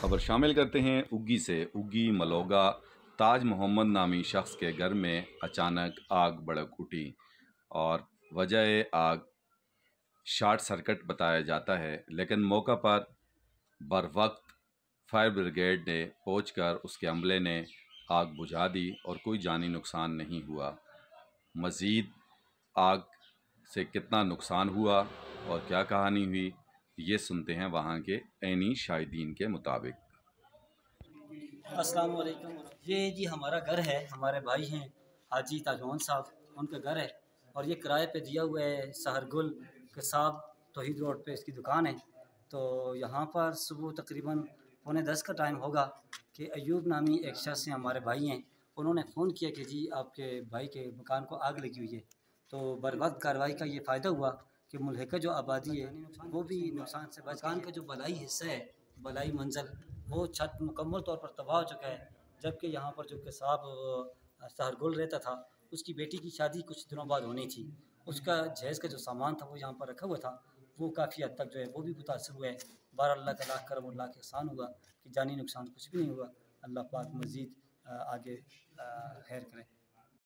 खबर शामिल करते हैं उग्गी से। उग्गी मलोगा ताज मोहम्मद नामी शख्स के घर में अचानक आग भड़क उठी और वजह आग शॉर्ट सर्किट बताया जाता है, लेकिन मौका पर बरवक्त फायर ब्रिगेड ने पहुंचकर उसके अमले ने आग बुझा दी और कोई जानी नुकसान नहीं हुआ। मज़ीद आग से कितना नुकसान हुआ और क्या कहानी हुई, ये सुनते हैं वहाँ के ऐनी शाहिदीन के मुताबिक। अस्सलाम वालेकुम। ये जी हमारा घर है, हमारे भाई हैं हाजी ताजवान साहब, उनका घर है और ये किराए पे दिया हुआ है सहरगुल के साहब तौहीद रोड पे इसकी दुकान है। तो यहाँ पर सुबह तकरीबन 9:45 का टाइम होगा कि अयूब नामी एक शख्स हैं, हमारे भाई हैं, उन्होंने फ़ोन किया कि जी आपके भाई के मकान को आग लगी हुई है। तो बर वक्त कार्रवाई का ये फ़ायदा हुआ कि मुल्हिका जो आबादी है वो भी नुकसान से बच। मकान का जो बलाई हिस्सा है, बलाई मंजिल, वो छत मुकम्मल तौर पर तबाह हो चुका है। जबकि यहाँ पर जो साहब सहरगुल रहता था, उसकी बेटी की शादी कुछ दिनों बाद होनी थी, उसका जहेज़ का जो सामान था वो यहाँ पर रखा हुआ था, वो काफ़ी हद तक जो है वो भी मुतासर हुआ है। बहरहाल अल्लाह का लाख करम और लाख एहसान हुआ कि जानी नुकसान कुछ भी नहीं हुआ। अल्लाह पाक मज़ीद आगे खैर करे।